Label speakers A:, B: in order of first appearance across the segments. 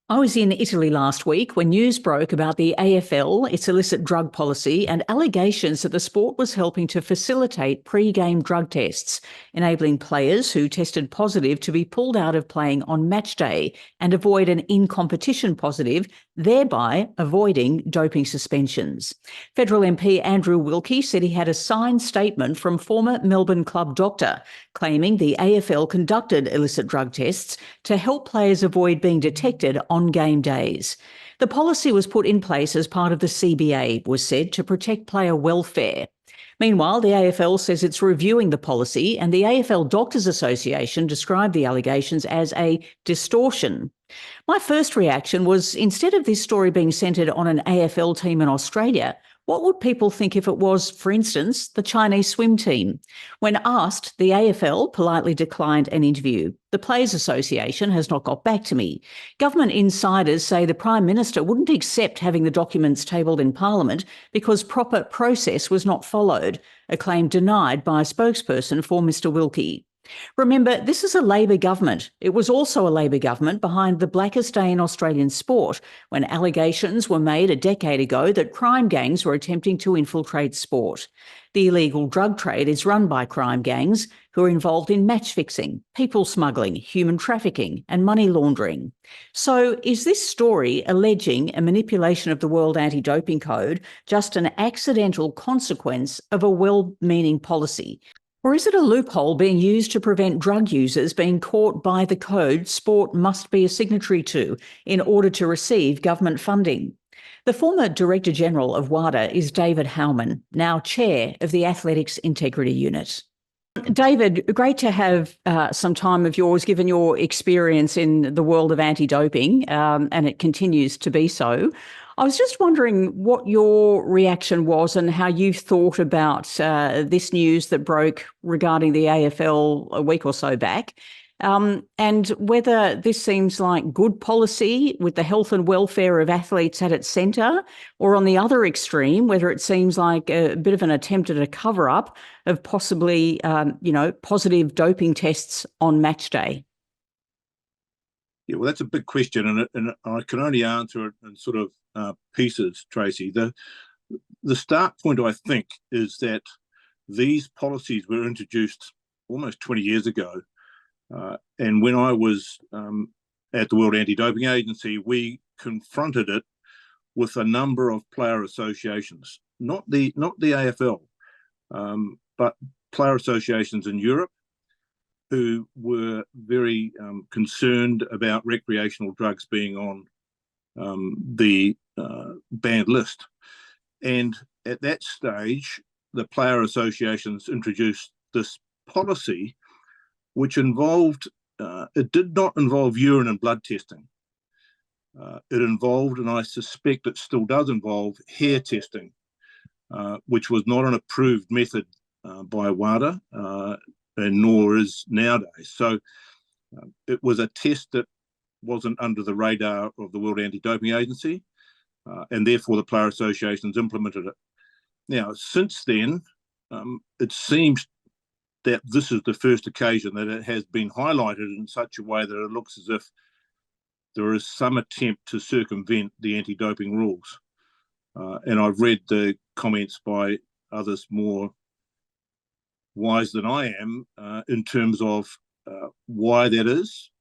A: I was in Italy last week when news broke about the AFL, its illicit drug policy, and allegations that the sport was helping to facilitate pre-game drug tests, enabling players who tested positive to be pulled out of playing on match day and avoid an in-competition positive, thereby avoiding doping suspensions. Federal MP Andrew Wilkie said he had a signed statement from former Melbourne club doctor claiming the AFL conducted illicit drug tests to help players avoid being detected on game days. The policy was put in place as part of the CBA, was said, to protect player welfare. Meanwhile, the AFL says it's reviewing the policy, and the AFL Doctors Association described the allegations as a distortion. My first reaction was, instead of this story being centred on an AFL team in Australia, what would people think if it was, for instance, the Chinese swim team? When asked, the AFL politely declined an interview. The Players Association has not got back to me. Government insiders say the Prime Minister wouldn't accept having the documents tabled in Parliament because proper process was not followed, a claim denied by a spokesperson for Mr Wilkie. Remember, this is a Labor government. It was also a Labor government behind the blackest day in Australian sport, when allegations were made a decade ago that crime gangs were attempting to infiltrate sport. The illegal drug trade is run by crime gangs who are involved in match fixing, people smuggling, human trafficking and money laundering. So is this story alleging a manipulation of the World Anti-Doping Code just an accidental consequence of a well-meaning policy? Or is it a loophole being used to prevent drug users being caught by the code sport must be a signatory to in order to receive government funding? The former Director General of WADA is David Howman, now Chair of the Athletics Integrity Unit. David, great to have some time of yours, given your experience in the world of anti-doping, and it continues to be so. I was just wondering what your reaction was and how you thought about this news that broke regarding the AFL a week or so back, and whether this seems like good policy with the health and welfare of athletes at its centre, or on the other extreme, whether it seems like a bit of an attempt at a cover-up of possibly, positive doping tests on match day.
B: Yeah, well, that's a big question, and I can only answer it in sort of pieces, Tracy. The start point, I think, is that these policies were introduced almost 20 years ago. And when I was at the World Anti-Doping Agency, we confronted it with a number of player associations, not the AFL, but player associations in Europe, who were very concerned about recreational drugs being on the banned list. And at that stage, the player associations introduced this policy, which involved, it did not involve urine and blood testing. It involved, and I suspect it still does involve, hair testing, which was not an approved method by WADA, and nor is nowadays. So it was a test that wasn't under the radar of the World Anti-Doping Agency, and therefore the player associations implemented it. Now, since then, it seems that this is the first occasion that it has been highlighted in such a way that it looks as if there is some attempt to circumvent the anti-doping rules. And I've read the comments by others more wise than I am in terms of why that is.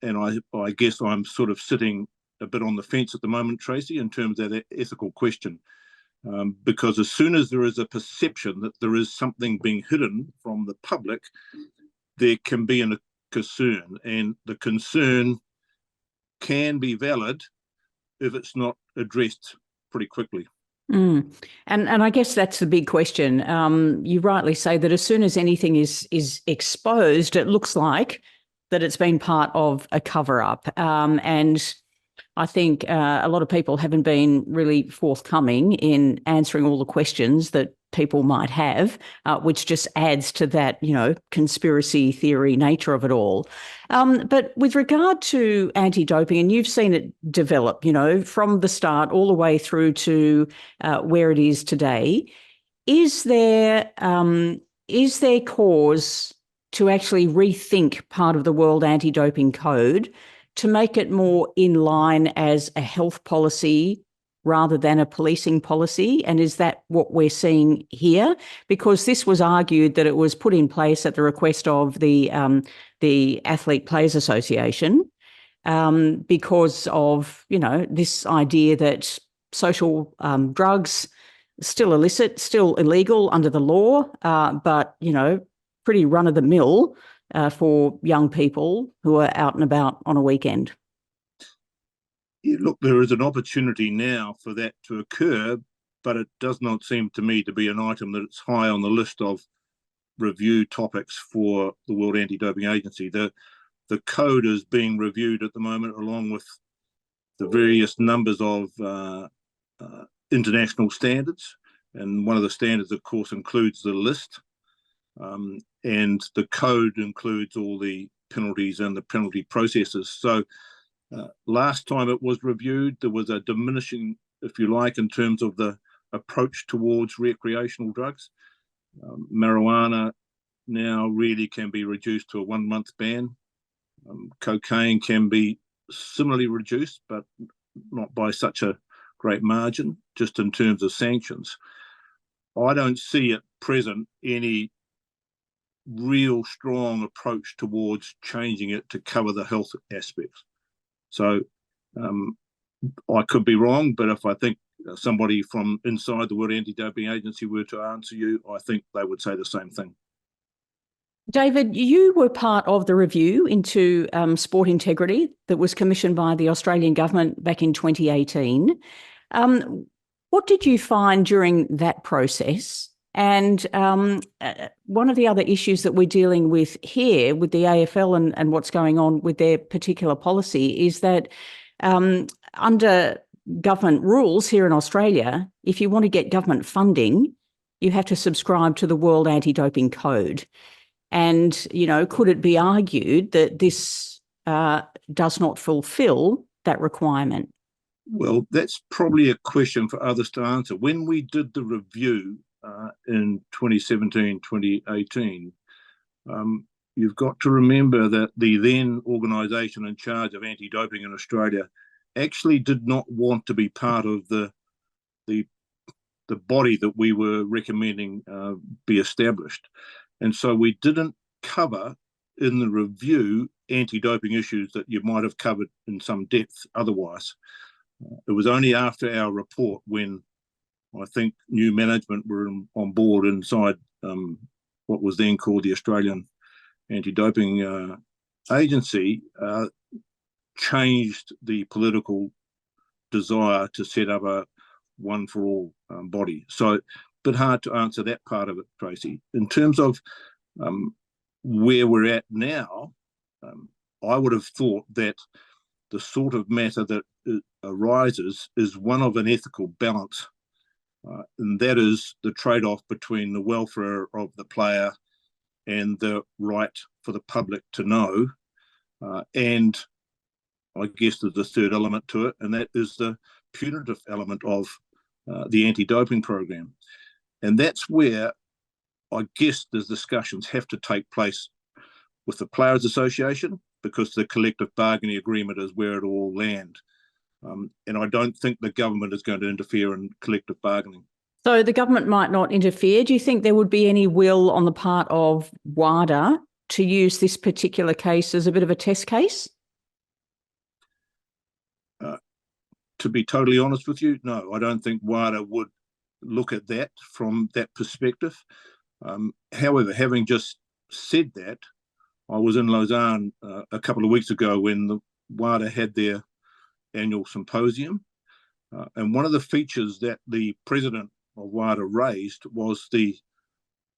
B: And I guess I'm sort of sitting a bit on the fence at the moment, Tracy, in terms of that ethical question. Because as soon as there is a perception that there is something being hidden from the public, there can be a concern. And the concern can be valid if it's not addressed pretty quickly.
A: And I guess that's the big question. You rightly say that as soon as anything is exposed, it looks like that it's been part of a cover-up. And I think a lot of people haven't been really forthcoming in answering all the questions that people might have, which just adds to that, conspiracy theory nature of it all. But with regard to anti-doping, and you've seen it develop, from the start all the way through to where it is today, is there cause to actually rethink part of the World Anti-Doping Code to make it more in line as a health policy rather than a policing policy? And is that what we're seeing here? Because this was argued that it was put in place at the request of the Athlete Players Association because of, this idea that social drugs still illicit, still illegal under the law, but, pretty run-of-the-mill for young people who are out and about on a weekend.
B: Yeah, look, there is an opportunity now for that to occur, but it does not seem to me to be an item that's high on the list of review topics for the World Anti-Doping Agency. The code is being reviewed at the moment, along with the various numbers of international standards. And one of the standards, of course, includes the list. And the code includes all the penalties and the penalty processes. So last time it was reviewed, there was a diminishing, if you like, in terms of the approach towards recreational drugs. Marijuana now really can be reduced to a 1-month ban. Cocaine can be similarly reduced, but not by such a great margin, just in terms of sanctions. I don't see at present any real strong approach towards changing it to cover the health aspects. So I could be wrong, but if I think somebody from inside the World Anti-Doping Agency were to answer you, I think they would say the same thing.
A: David, you were part of the review into sport integrity that was commissioned by the Australian government back in 2018. What did you find during that process? And one of the other issues that we're dealing with here with the AFL and what's going on with their particular policy is that under government rules here in Australia, if you want to get government funding, you have to subscribe to the World Anti-Doping Code. And, could it be argued that this does not fulfil that requirement?
B: Well, that's probably a question for others to answer. When we did the review in 2017, 2018, you've got to remember that the then organisation in charge of anti-doping in Australia actually did not want to be part of the body that we were recommending be established. And so we didn't cover in the review anti-doping issues that you might have covered in some depth otherwise. It was only after our report, when I think new management were on board inside what was then called the Australian Anti-Doping Agency, changed the political desire to set up a one-for-all body. So a bit hard to answer that part of it, Tracy. In terms of where we're at now, I would have thought that the sort of matter that arises is one of an ethical balance, and that is the trade-off between the welfare of the player and the right for the public to know. And I guess there's a third element to it, and that is the punitive element of the anti-doping program. And that's where I guess the discussions have to take place with the Players Association, because the collective bargaining agreement is where it all lands. And I don't think the government is going to interfere in collective bargaining.
A: So the government might not interfere. Do you think there would be any will on the part of WADA to use this particular case as a bit of a test case?
B: To be totally honest with you, no, I don't think WADA would look at that from that perspective. However, having just said that, I was in Lausanne a couple of weeks ago when the WADA had their annual symposium. And one of the features that the president of WADA raised was the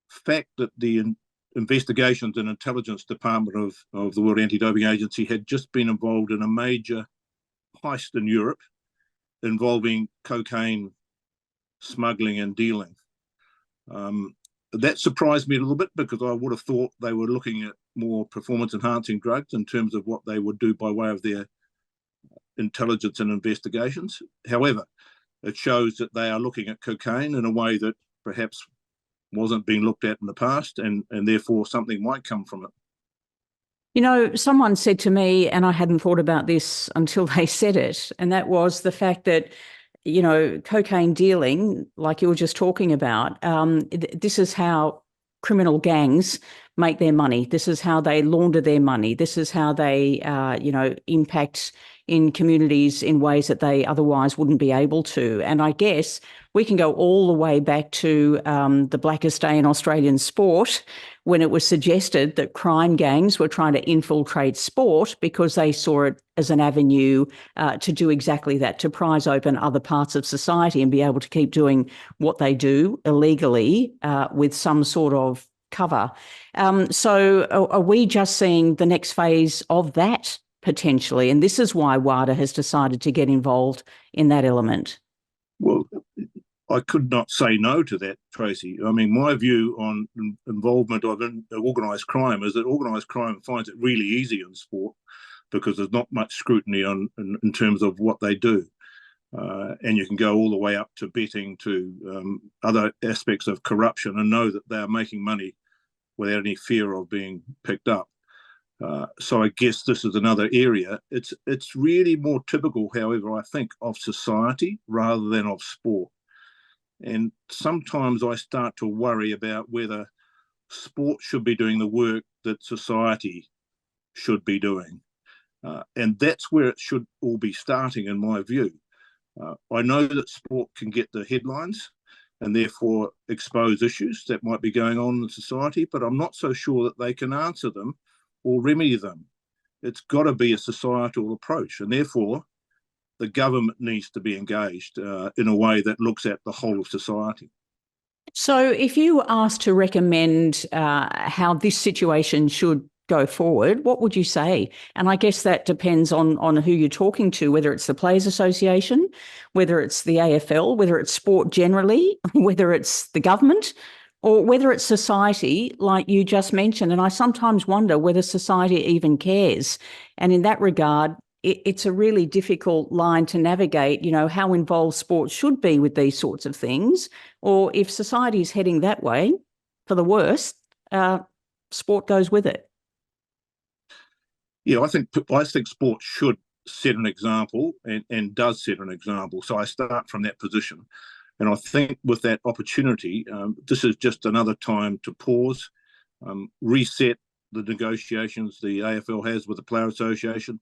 B: fact that the investigations and intelligence department of the World Anti-Doping Agency had just been involved in a major heist in Europe involving cocaine smuggling and dealing. That surprised me a little bit, because I would have thought they were looking at more performance-enhancing drugs in terms of what they would do by way of their intelligence and investigations. However, it shows that they are looking at cocaine in a way that perhaps wasn't being looked at in the past, and therefore something might come from it.
A: You know, someone said to me, and I hadn't thought about this until they said it, and that was the fact that, you know, cocaine dealing, like you were just talking about, this is how criminal gangs make their money. This is how they launder their money. This is how they, impact in communities in ways that they otherwise wouldn't be able to. And I guess we can go all the way back to the blackest day in Australian sport, when it was suggested that crime gangs were trying to infiltrate sport because they saw it as an avenue to do exactly that, to prise open other parts of society and be able to keep doing what they do illegally with some sort of cover. So are we just seeing the next phase of that potentially? And this is why WADA has decided to get involved in that element.
B: Well, I could not say no to that, Tracy. I mean, my view on involvement of organised crime is that organised crime finds it really easy in sport because there's not much scrutiny in terms of what they do. And you can go all the way up to betting, to other aspects of corruption, and know that they are making money without any fear of being picked up. So I guess this is another area. It's really more typical, however, I think, of society rather than of sport. And sometimes I start to worry about whether sport should be doing the work that society should be doing. And that's where it should all be starting, in my view. I know that sport can get the headlines and therefore expose issues that might be going on in society, but I'm not so sure that they can answer them or remedy them. It's got to be a societal approach, and therefore the government needs to be engaged in a way that looks at the whole of society.
A: So if you were asked to recommend how this situation should go forward, what would you say? And I guess that depends on who you're talking to, whether it's the Players Association, whether it's the AFL, whether it's sport generally, whether it's the government, or whether it's society, like you just mentioned. And I sometimes wonder whether society even cares. And in that regard, it's a really difficult line to navigate, you know, how involved sport should be with these sorts of things, or if society is heading that way for the worst, sport goes with it.
B: Yeah, I think sport should set an example and does set an example. So I start from that position. And I think with that opportunity, this is just another time to pause, reset the negotiations the AFL has with the Player Association,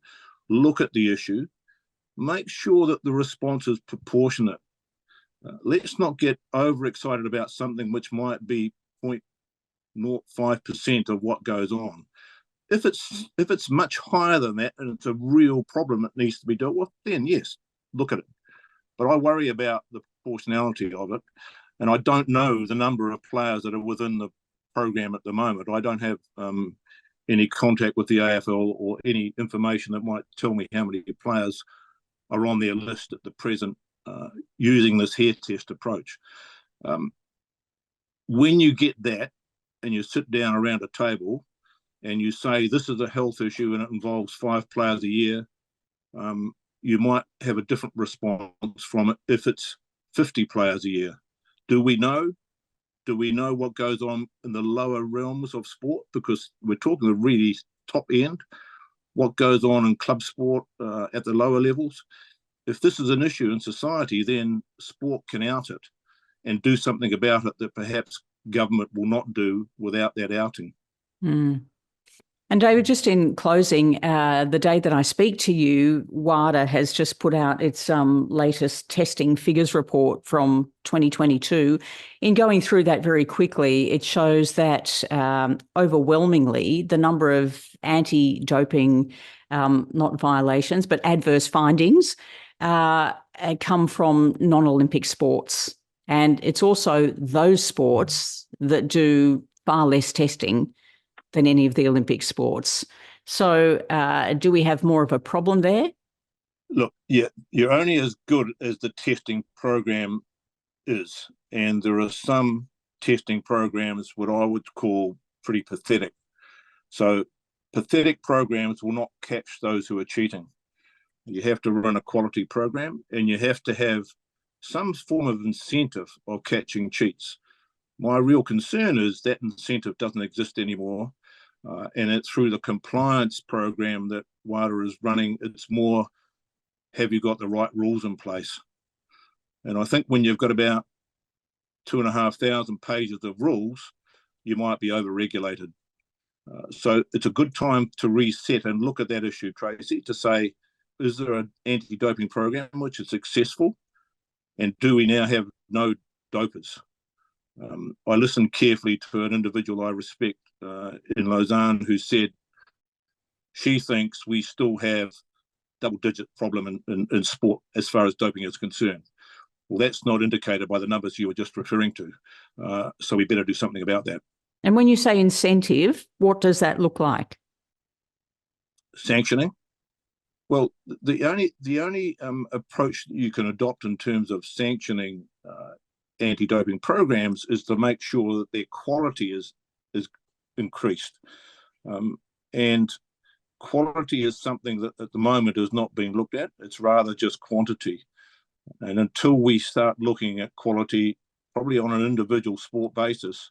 B: look at the issue, make sure that the response is proportionate. Let's not get overexcited about something which might be 0.05% of what goes on. If it's much higher than that and it's a real problem that needs to be dealt with, then yes, look at it. But I worry about the proportionality of it, and I don't know the number of players that are within the program at the moment. I don't have any contact with the AFL or any information that might tell me how many players are on their list at the present using this hair test approach. When you get that and you sit down around a table and you say this is a health issue and it involves 5 players a year, you might have a different response from it if it's 50 players a year. Do we know? Do we know what goes on in the lower realms of sport? Because we're talking the really top end. What goes on in club sport at the lower levels? If this is an issue in society, then sport can out it and do something about it that perhaps government will not do without that outing.
A: Mm. And David, just in closing, the day that I speak to you, WADA has just put out its latest testing figures report from 2022. In going through that very quickly, it shows that overwhelmingly the number of anti-doping, not violations, but adverse findings come from non-Olympic sports. And it's also those sports that do far less testing than any of the Olympic sports. So do we have more of a problem there?
B: Look, yeah, you're only as good as the testing program is. And there are some testing programs what I would call pretty pathetic. So pathetic programs will not catch those who are cheating. You have to run a quality program and you have to have some form of incentive of catching cheats. My real concern is that incentive doesn't exist anymore. And it's through the compliance program that WADA is running. It's more, have you got the right rules in place? And I think when you've got about 2,500 pages of rules, you might be over-regulated. So it's a good time to reset and look at that issue, Tracy, to say, is there an anti-doping program which is successful? And do we now have no dopers? I listened carefully to an individual I respect in Lausanne who said she thinks we still have double-digit problem in sport as far as doping is concerned. Well, that's not indicated by the numbers you were just referring to. So we better do something about that.
A: And when you say incentive, what does that look like?
B: Sanctioning. Well, the only approach that you can adopt in terms of sanctioning anti-doping programs is to make sure that their quality is increased. And quality is something that at the moment is not being looked at. It's rather just quantity. And until we start looking at quality, probably on an individual sport basis,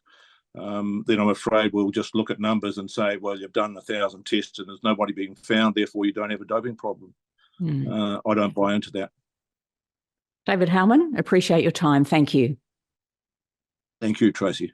B: then I'm afraid we'll just look at numbers and say, well, you've done 1,000 tests and there's nobody being found, therefore you don't have a doping problem. I don't buy into that.
A: David Howman, appreciate your time. Thank you.
B: Thank you, Tracy.